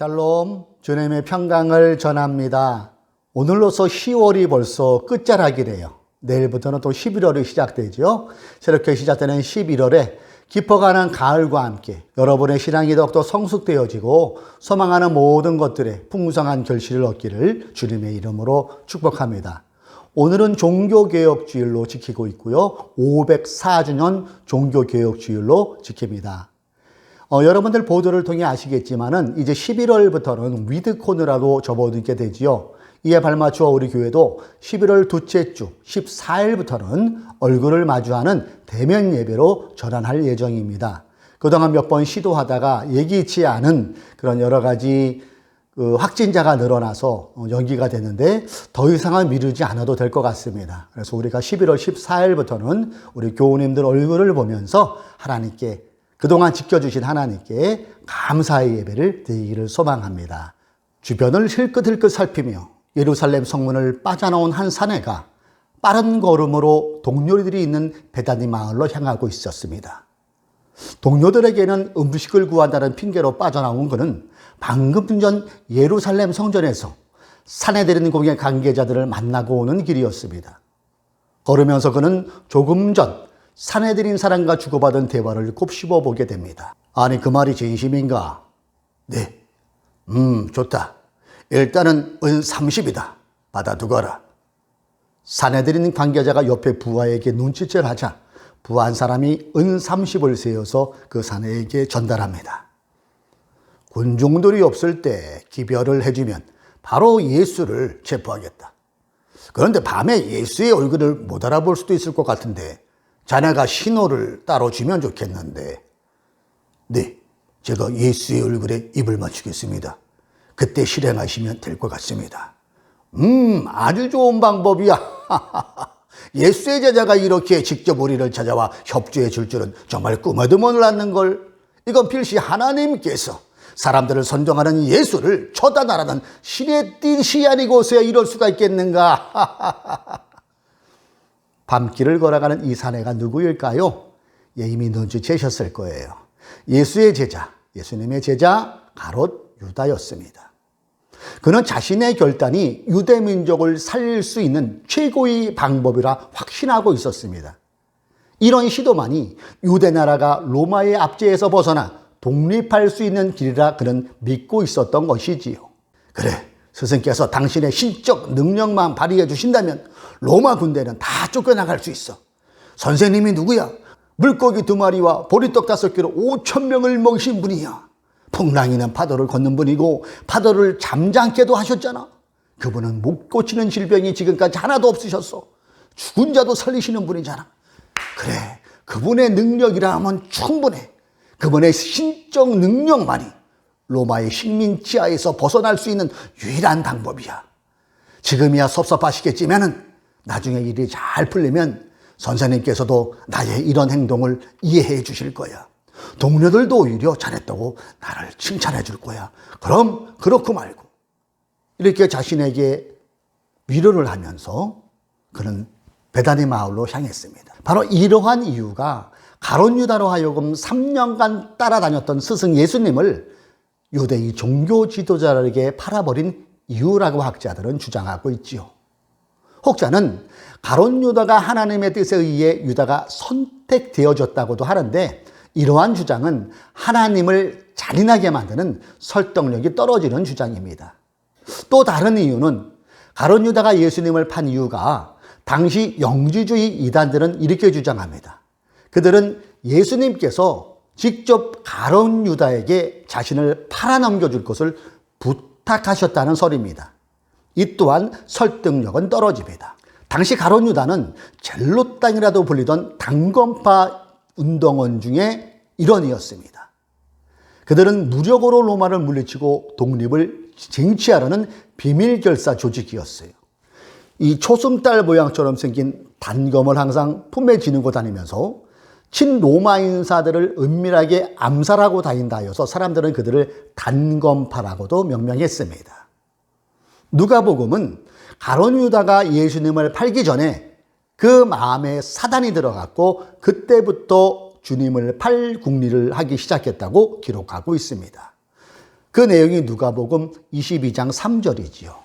샬롬, 주님의 평강을 전합니다. 오늘로서 10월이 벌써 끝자락이래요. 내일부터는 또 11월이 시작되죠. 새롭게 시작되는 11월에 깊어가는 가을과 함께 여러분의 신앙이 더욱더 성숙되어지고 소망하는 모든 것들에 풍성한 결실을 얻기를 주님의 이름으로 축복합니다. 오늘은 종교개혁주일로 지키고 있고요. 504주년 종교개혁주일로 지킵니다. 여러분들 보도를 통해 아시겠지만은 이제 11월부터는 위드코너라고 접어들게 되지요. 이에 발맞추어 우리 교회도 11월 둘째 주 14일부터는 얼굴을 마주하는 대면 예배로 전환할 예정입니다. 그동안 몇 번 시도하다가 예기치 않은 그런 여러 가지 확진자가 늘어나서 연기가 됐는데 더 이상은 미루지 않아도 될 것 같습니다. 그래서 우리가 11월 14일부터는 우리 교우님들 얼굴을 보면서 하나님께 그동안 지켜주신 하나님께 감사의 예배를 드리기를 소망합니다. 주변을 힐끗힐끗 살피며 예루살렘 성문을 빠져나온 한 사내가 빠른 걸음으로 동료들이 있는 베다니 마을로 향하고 있었습니다. 동료들에게는 음식을 구한다는 핑계로 빠져나온 그는 방금 전 예루살렘 성전에서 사내들인 공의 관계자들을 만나고 오는 길이었습니다. 걸으면서 그는 조금 전 사내들인 사람과 주고받은 대화를 곱씹어 보게 됩니다. 아니, 그 말이 진심인가? 네. 좋다. 일단은 은 30이다. 받아두거라. 사내들인 관계자가 옆에 부하에게 눈치채를 하자 부하 한 사람이 은 30을 세어서 그 사내에게 전달합니다. 군중들이 없을 때 기별을 해주면 바로 예수를 체포하겠다. 그런데 밤에 예수의 얼굴을 못 알아볼 수도 있을 것 같은데 자네가 신호를 따로 주면 좋겠는데. 네, 제가 예수의 얼굴에 입을 맞추겠습니다. 그때 실행하시면 될 것 같습니다. 아주 좋은 방법이야. 예수의 제자가 이렇게 직접 우리를 찾아와 협조해 줄 줄은 정말 꿈에도 몰랐는걸. 이건 필시 하나님께서 사람들을 선정하는 예수를 처단하라는 신의 뜻이 아니고서야 이럴 수가 있겠는가. 밤길을 걸어가는 이 사내가 누구일까요? 이미 눈치채셨을 거예요. 예수의 제자, 예수님의 제자 가롯 유다였습니다. 그는 자신의 결단이 유대 민족을 살릴 수 있는 최고의 방법이라 확신하고 있었습니다. 이런 시도만이 유대 나라가 로마의 압제에서 벗어나 독립할 수 있는 길이라 그는 믿고 있었던 것이지요. 그래, 스승께서 당신의 신적 능력만 발휘해 주신다면 로마 군대는 다 쫓겨나갈 수 있어. 선생님이 누구야? 물고기 2마리와 보리떡 5개로 5,000명을 먹이신 분이야. 풍랑이는 파도를 걷는 분이고 파도를 잠잠케도 하셨잖아. 그분은 못 고치는 질병이 지금까지 하나도 없으셨어. 죽은 자도 살리시는 분이잖아. 그래, 그분의 능력이라면 충분해. 그분의 신적 능력만이 로마의 식민 지하에서 벗어날 수 있는 유일한 방법이야. 지금이야 섭섭하시겠지만은 나중에 일이 잘 풀리면 선생님께서도 나의 이런 행동을 이해해 주실 거야. 동료들도 오히려 잘했다고 나를 칭찬해 줄 거야. 그럼 그렇고 말고. 이렇게 자신에게 위로를 하면서 그는 베다니 마을로 향했습니다. 바로 이러한 이유가 가룟 유다로 하여금 3년간 따라다녔던 스승 예수님을 유대의 종교 지도자에게 팔아버린 이유라고 학자들은 주장하고 있지요. 혹자는 가룟 유다가 하나님의 뜻에 의해 유다가 선택되어졌다고도 하는데 이러한 주장은 하나님을 잔인하게 만드는 설득력이 떨어지는 주장입니다. 또 다른 이유는 가룟 유다가 예수님을 판 이유가 당시 영지주의 이단들은 이렇게 주장합니다. 그들은 예수님께서 직접 가룟 유다에게 자신을 팔아넘겨줄 것을 부탁하셨다는 설입니다. 이 또한 설득력은 떨어집니다. 당시 가룟 유다는 젤롯당이라도 불리던 당건파 운동원 중에 일원이었습니다. 그들은 무력으로 로마를 물리치고 독립을 쟁취하려는 비밀결사 조직이었어요. 이 초승달 모양처럼 생긴 단검을 항상 품에 지니고 다니면서 친로마 인사들을 은밀하게 암살하고 다닌다 하여서 사람들은 그들을 단검파라고도 명명했습니다. 누가복음은 가룟 유다가 예수님을 팔기 전에 그 마음에 사단이 들어갔고 그때부터 주님을 팔 궁리를 하기 시작했다고 기록하고 있습니다. 그 내용이 누가복음 22장 3절이지요.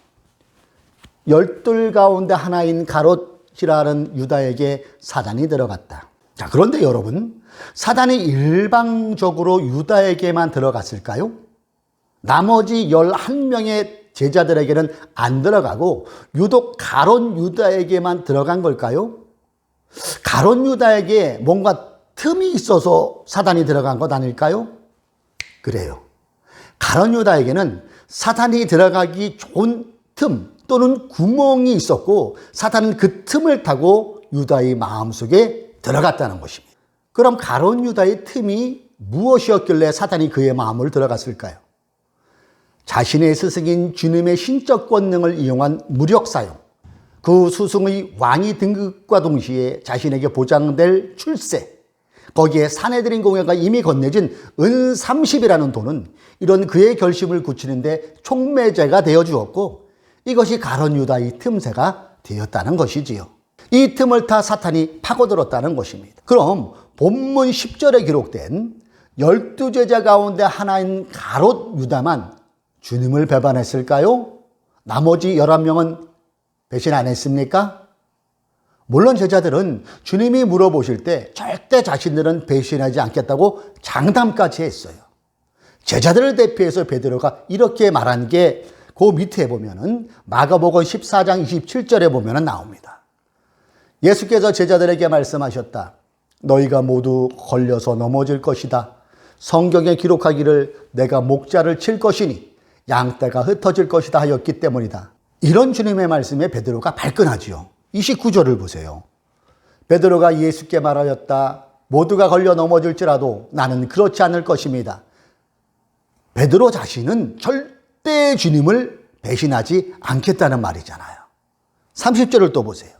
12 가운데 하나인 가롯이라는 유다에게 사단이 들어갔다. 자, 그런데 여러분, 사단이 일방적으로 유다에게만 들어갔을까요? 나머지 11명의 제자들에게는 안 들어가고 유독 가롯 유다에게만 들어간 걸까요? 가롯 유다에게 뭔가 틈이 있어서 사단이 들어간 것 아닐까요? 그래요. 가롯 유다에게는 사단이 들어가기 좋은 틈 또는 구멍이 있었고 사단은 그 틈을 타고 유다의 마음속에 들어갔다는 것입니다. 그럼 가롯 유다의 틈이 무엇이었길래 사단이 그의 마음을 들어갔을까요? 자신의 스승인 주님의 신적 권능을 이용한 무력 사용, 그 스승의 왕위 등극과 동시에 자신에게 보장될 출세, 거기에 사내들인 공회가 이미 건네진 은 30이라는 돈은 이런 그의 결심을 굳히는데 촉매제가 되어 주었고 이것이 가롯 유다의 틈새가 되었다는 것이지요. 이 틈을 타 사탄이 파고들었다는 것입니다. 그럼 본문 10절에 기록된 12제자 가운데 하나인 가롯 유다만 주님을 배반했을까요? 나머지 11명은 배신 안 했습니까? 물론 제자들은 주님이 물어보실 때 절대 자신들은 배신하지 않겠다고 장담까지 했어요. 제자들을 대표해서 베드로가 이렇게 말한 게 그 밑에 보면은 마가복음 14장 27절에 보면은 나옵니다. 예수께서 제자들에게 말씀하셨다. 너희가 모두 걸려서 넘어질 것이다. 성경에 기록하기를 내가 목자를 칠 것이니 양떼가 흩어질 것이다 하였기 때문이다. 이런 주님의 말씀에 베드로가 발끈하지요. 29절을 보세요. 베드로가 예수께 말하였다. 모두가 걸려 넘어질지라도 나는 그렇지 않을 것입니다. 베드로 자신은 절대 주님을 배신하지 않겠다는 말이잖아요. 30절을 또 보세요.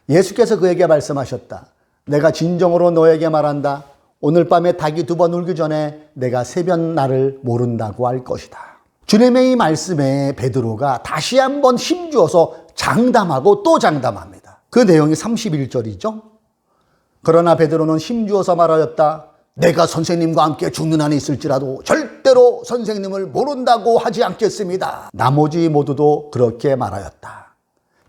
예수께서 그에게 말씀하셨다. 내가 진정으로 너에게 말한다. 오늘 밤에 닭이 2번 울기 전에 내가 3번 나를 모른다고 할 것이다. 주님의 이 말씀에 베드로가 다시 한번 힘주어서 장담하고 또 장담합니다. 그 내용이 31절이죠. 그러나 베드로는 힘주어서 말하였다. 내가 선생님과 함께 죽는 한이 있을지라도 절대로 선생님을 모른다고 하지 않겠습니다. 나머지 모두도 그렇게 말하였다.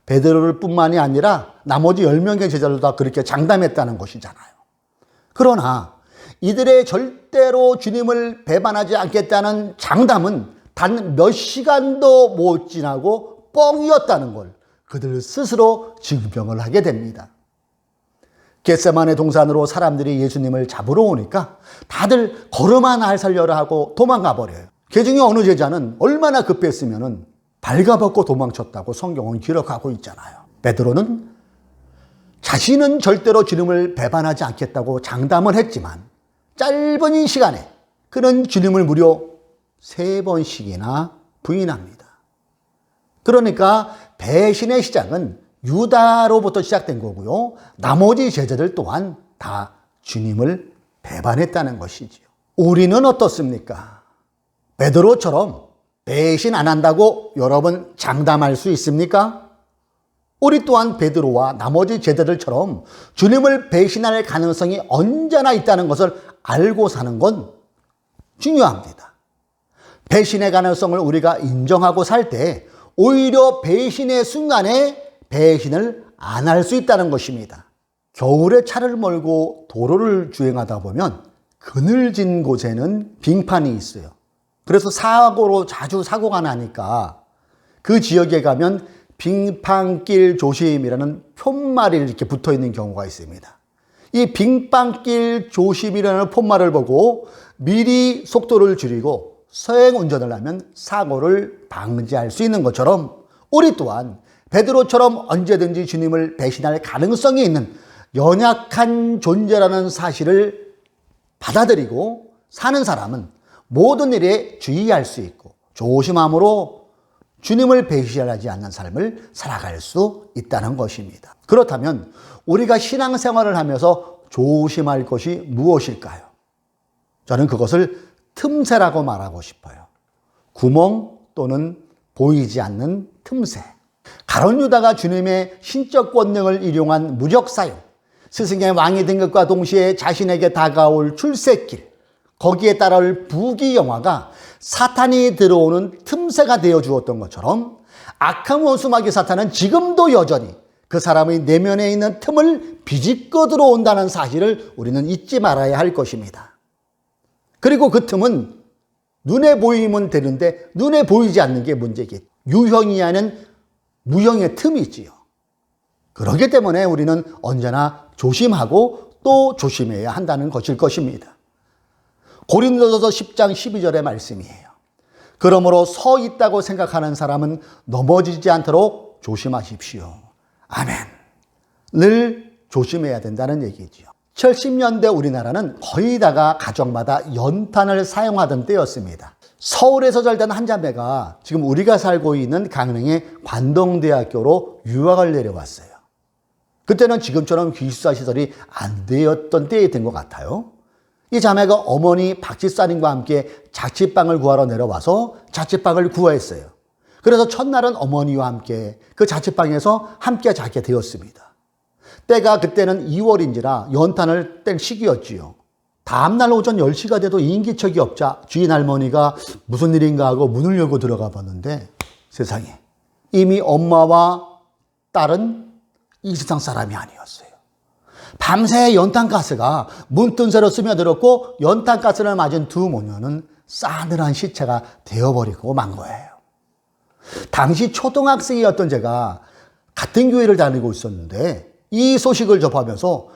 베드로를 뿐만이 아니라 나머지 10명의 제자들도 다 그렇게 장담했다는 것이잖아요. 그러나 이들의 절대로 주님을 배반하지 않겠다는 장담은 단 몇 시간도 못 지나고 뻥이었다는 걸 그들 스스로 증명을 하게 됩니다. 겟세마네 동산으로 사람들이 예수님을 잡으러 오니까 다들 걸음만 살려라 하고 도망가 버려요. 그 중에 어느 제자는 얼마나 급했으면 발가벗고 도망쳤다고 성경은 기록하고 있잖아요. 베드로는 자신은 절대로 주님을 배반하지 않겠다고 장담을 했지만 짧은 이 시간에 그는 주님을 무려 3번씩이나 부인합니다. 그러니까 배신의 시작은 유다로부터 시작된 거고요. 나머지 제자들 또한 다 주님을 배반했다는 것이지요. 우리는 어떻습니까? 베드로처럼 배신 안 한다고 여러분 장담할 수 있습니까? 우리 또한 베드로와 나머지 제자들처럼 주님을 배신할 가능성이 언제나 있다는 것을 알고 사는 건 중요합니다. 배신의 가능성을 우리가 인정하고 살 때 오히려 배신의 순간에 배신을 안 할 수 있다는 것입니다. 겨울에 차를 몰고 도로를 주행하다 보면 그늘진 곳에는 빙판이 있어요. 그래서 자주 사고가 나니까 그 지역에 가면 빙판길 조심이라는 푯말이 이렇게 붙어 있는 경우가 있습니다. 이 빙판길 조심이라는 푯말을 보고 미리 속도를 줄이고 서행 운전을 하면 사고를 방지할 수 있는 것처럼 우리 또한 베드로처럼 언제든지 주님을 배신할 가능성이 있는 연약한 존재라는 사실을 받아들이고 사는 사람은 모든 일에 주의할 수 있고 조심함으로 주님을 배신하지 않는 삶을 살아갈 수 있다는 것입니다. 그렇다면 우리가 신앙생활을 하면서 조심할 것이 무엇일까요? 저는 그것을 틈새라고 말하고 싶어요. 구멍 또는 보이지 않는 틈새. 가롯 유다가 주님의 신적 권능을 일용한 무력 사용, 스승의 왕이 된 것과 동시에 자신에게 다가올 출세길, 거기에 따를 부귀영화가 사탄이 들어오는 틈새가 되어 주었던 것처럼 악한 원수마귀 사탄은 지금도 여전히 그 사람의 내면에 있는 틈을 비집고 들어온다는 사실을 우리는 잊지 말아야 할 것입니다. 그리고 그 틈은 눈에 보이면 되는데 눈에 보이지 않는 게 문제겠죠. 유형이 아닌 무형의 틈이지요. 그렇기 때문에 우리는 언제나 조심하고 또 조심해야 한다는 것일 것입니다. 고린도전서 10장 12절의 말씀이에요. 그러므로 서 있다고 생각하는 사람은 넘어지지 않도록 조심하십시오. 아멘. 늘 조심해야 된다는 얘기죠. 70년대 우리나라는 거의 다가 가정마다 연탄을 사용하던 때였습니다. 서울에서 살던 한 자매가 지금 우리가 살고 있는 강릉의 관동대학교로 유학을 내려왔어요. 그때는 지금처럼 기숙사 시설이 안 되었던 때에 된 것 같아요. 이 자매가 어머니 박집사님과 함께 자취방을 구하러 내려와서 자취방을 구했어요. 그래서 첫날은 어머니와 함께 그 자취방에서 함께 자게 되었습니다. 때가 그때는 2월인지라 연탄을 뗄 시기였지요. 다음날 오전 10시가 돼도 인기척이 없자 주인 할머니가 무슨 일인가 하고 문을 열고 들어가 봤는데 세상에 이미 엄마와 딸은 이 세상 사람이 아니었어요. 밤새 연탄가스가 문틈새로 스며들었고 연탄가스를 맞은 두 모녀는 싸늘한 시체가 되어버리고 만 거예요. 당시 초등학생이었던 제가 같은 교회를 다니고 있었는데 이 소식을 접하면서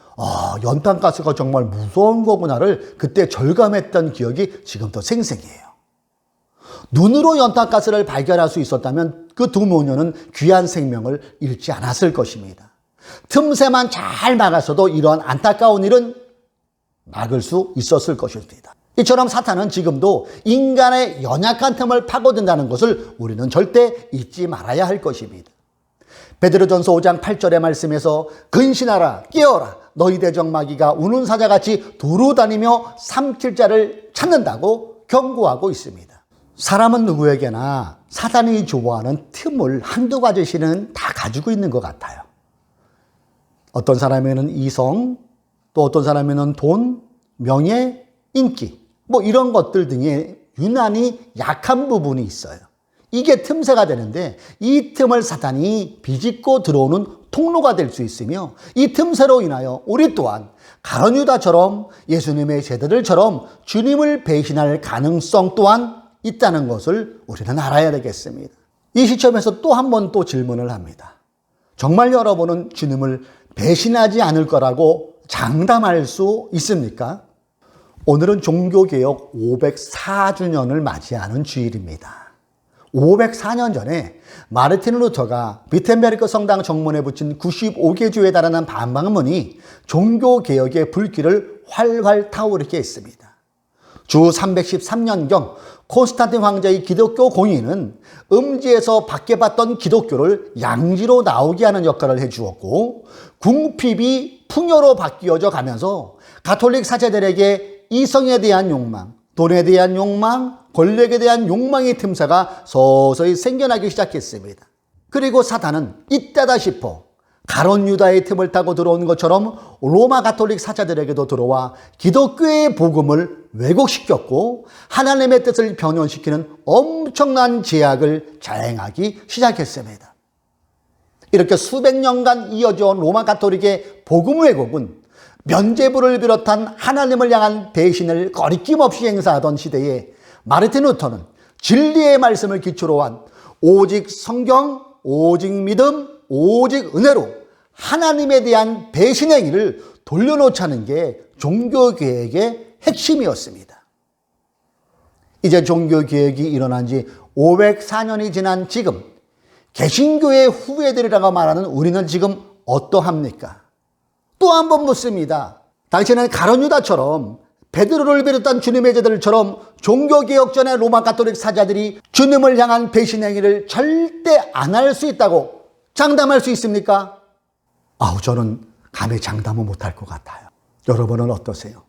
연탄가스가 정말 무서운 거구나를 그때 절감했던 기억이 지금도 생생해요. 눈으로 연탄가스를 발견할 수 있었다면 그 두 모녀는 귀한 생명을 잃지 않았을 것입니다. 틈새만 잘 막았어도 이런 안타까운 일은 막을 수 있었을 것입니다. 이처럼 사탄은 지금도 인간의 연약한 틈을 파고든다는 것을 우리는 절대 잊지 말아야 할 것입니다. 베드로전서 5장 8절의 말씀에서 근신하라 깨어라 너희 대적 마귀가 우는 사자같이 두루 다니며 삼킬 자를 찾는다고 경고하고 있습니다. 사람은 누구에게나 사탄이 좋아하는 틈을 한두 가지씩은 다 가지고 있는 것 같아요. 어떤 사람에는 이성, 또 어떤 사람에는 돈, 명예, 인기 뭐 이런 것들 등의 유난히 약한 부분이 있어요. 이게 틈새가 되는데 이 틈을 사탄이 비집고 들어오는 통로가 될 수 있으며 이 틈새로 인하여 우리 또한 가룟 유다처럼 예수님의 제자들처럼 주님을 배신할 가능성 또한 있다는 것을 우리는 알아야 되겠습니다. 이 시점에서 또 한 번 또 질문을 합니다. 정말 여러분은 주님을 배신하지 않을 거라고 장담할 수 있습니까? 오늘은 종교개혁 504주년을 맞이하는 주일입니다. 504년 전에 마르틴 루터가 비텐베르크 성당 정문에 붙인 95개 주에 달하는 반박문이 종교개혁의 불길을 활활 타오르게 했습니다. 주 313년경 콘스탄틴 황제의 기독교 공인은 음지에서 박해받던 기독교를 양지로 나오게 하는 역할을 해주었고 궁핍이 풍요로 바뀌어져 가면서 가톨릭 사제들에게 이성에 대한 욕망, 돈에 대한 욕망, 권력에 대한 욕망의 틈새가 서서히 생겨나기 시작했습니다. 그리고 사탄은 이때다 싶어 가룟 유다의 틈을 타고 들어온 것처럼 로마 가톨릭 사자들에게도 들어와 기독교의 복음을 왜곡시켰고 하나님의 뜻을 변형시키는 엄청난 제약을 자행하기 시작했습니다. 이렇게 수백 년간 이어져 온 로마 가톨릭의 복음 왜곡은 면죄부를 비롯한 하나님을 향한 배신을 거리낌 없이 행사하던 시대에 마르틴 루터는 진리의 말씀을 기초로 한 오직 성경, 오직 믿음, 오직 은혜로 하나님에 대한 배신의 일을 돌려놓자는 게 종교개혁의 핵심이었습니다. 이제 종교개혁이 일어난 지 504년이 지난 지금 개신교의 후예들이라고 말하는 우리는 지금 어떠합니까? 또 한 번 묻습니다. 당신은 가룟 유다처럼 베드로를 비롯한 주님의 제자들처럼 종교개혁 전에 로마 가톨릭 사자들이 주님을 향한 배신 행위를 절대 안 할 수 있다고 장담할 수 있습니까? 저는 감히 장담은 못할 것 같아요. 여러분은 어떠세요?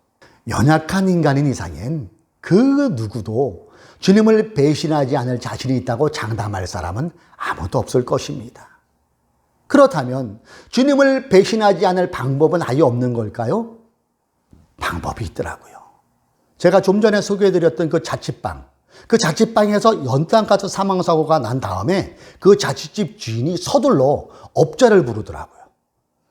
연약한 인간인 이상엔 그 누구도 주님을 배신하지 않을 자신이 있다고 장담할 사람은 아무도 없을 것입니다. 그렇다면 주님을 배신하지 않을 방법은 아예 없는 걸까요? 방법이 있더라고요. 제가 좀 전에 소개해드렸던 그 자취방, 그 자취방에서 연탄가스 사망사고가 난 다음에 그 자취집 주인이 서둘러 업자를 부르더라고요.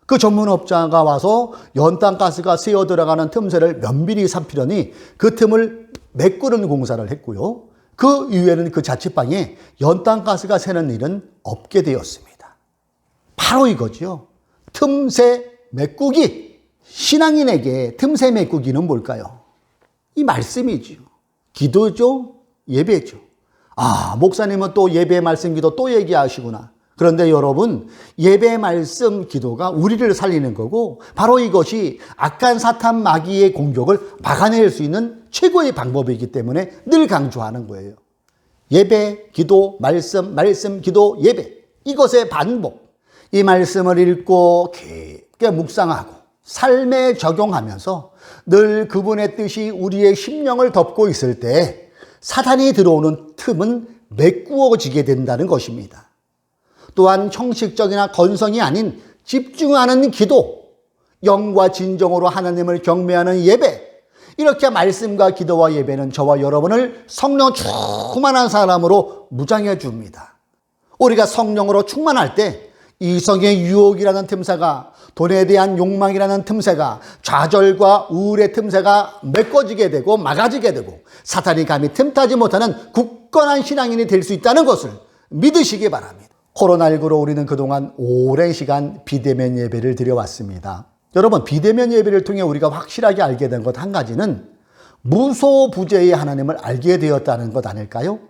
그 전문업자가 와서 연탄가스가 새어 들어가는 틈새를 면밀히 살피려니 그 틈을 메꾸는 공사를 했고요. 그 이후에는 그 자취방에 연탄가스가 새는 일은 없게 되었습니다. 바로 이거죠. 틈새 메꾸기. 신앙인에게 틈새 메꾸기는 뭘까요? 이 말씀이죠. 기도죠. 예배죠. 목사님은 또 예배 말씀 기도 또 얘기하시구나. 그런데 여러분, 예배 말씀 기도가 우리를 살리는 거고 바로 이것이 악한 사탄 마귀의 공격을 막아낼 수 있는 최고의 방법이기 때문에 늘 강조하는 거예요. 예배, 기도, 말씀, 기도, 예배. 이것의 반복. 이 말씀을 읽고 깊게 묵상하고 삶에 적용하면서 늘 그분의 뜻이 우리의 심령을 덮고 있을 때 사탄이 들어오는 틈은 메꾸어지게 된다는 것입니다. 또한 형식적이나 건성이 아닌 집중하는 기도, 영과 진정으로 하나님을 경배하는 예배, 이렇게 말씀과 기도와 예배는 저와 여러분을 성령 충만한 사람으로 무장해 줍니다. 우리가 성령으로 충만할 때 이성의 유혹이라는 틈새가, 돈에 대한 욕망이라는 틈새가, 좌절과 우울의 틈새가 메꿔지게 되고 막아지게 되고 사탄이 감히 틈타지 못하는 굳건한 신앙인이 될 수 있다는 것을 믿으시기 바랍니다. 코로나19로 우리는 그동안 오랜 시간 비대면 예배를 드려왔습니다. 여러분, 비대면 예배를 통해 우리가 확실하게 알게 된 것 한 가지는 무소부재의 하나님을 알게 되었다는 것 아닐까요?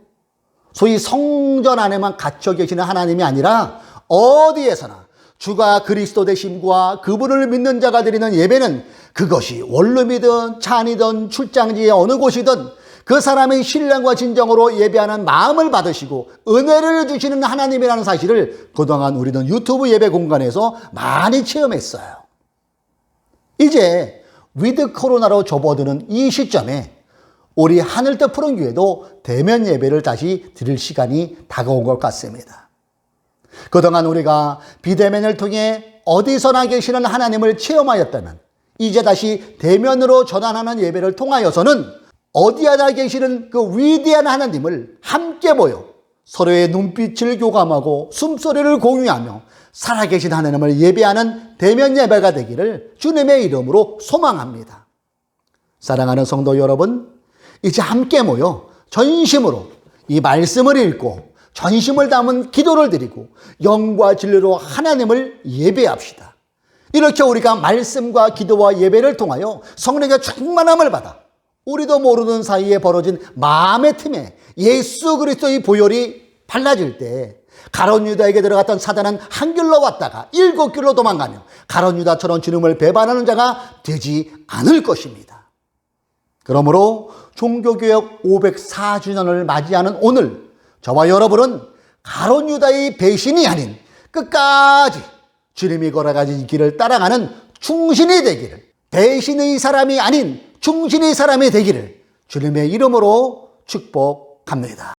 소위 성전 안에만 갇혀 계시는 하나님이 아니라 어디에서나 주가 그리스도 되심과 그분을 믿는 자가 드리는 예배는 그것이 원룸이든 찬이든 출장지의 어느 곳이든 그 사람의 신령과 진정으로 예배하는 마음을 받으시고 은혜를 주시는 하나님이라는 사실을 그동안 우리는 유튜브 예배 공간에서 많이 체험했어요. 이제 위드 코로나로 접어드는 이 시점에 우리 하늘뜻 푸른 교회도 대면 예배를 다시 드릴 시간이 다가온 것 같습니다. 그동안 우리가 비대면을 통해 어디서나 계시는 하나님을 체험하였다면 이제 다시 대면으로 전환하는 예배를 통하여서는 어디에나 계시는 그 위대한 하나님을 함께 모여 서로의 눈빛을 교감하고 숨소리를 공유하며 살아계신 하나님을 예배하는 대면 예배가 되기를 주님의 이름으로 소망합니다. 사랑하는 성도 여러분, 이제 함께 모여 전심으로 이 말씀을 읽고 전심을 담은 기도를 드리고 영과 진리로 하나님을 예배합시다. 이렇게 우리가 말씀과 기도와 예배를 통하여 성령의 충만함을 받아 우리도 모르는 사이에 벌어진 마음의 틈에 예수 그리스도의 보혈이 발라질 때 가룟 유다에게 들어갔던 사단은 한 길로 왔다가 7길로 도망가며 가룟 유다처럼 주님을 배반하는 자가 되지 않을 것입니다. 그러므로 종교개혁 504주년을 맞이하는 오늘 저와 여러분은 가룟 유다의 배신이 아닌 끝까지 주님이 걸어가신 이 길을 따라가는 충신이 되기를, 배신의 사람이 아닌 충신의 사람이 되기를 주님의 이름으로 축복합니다.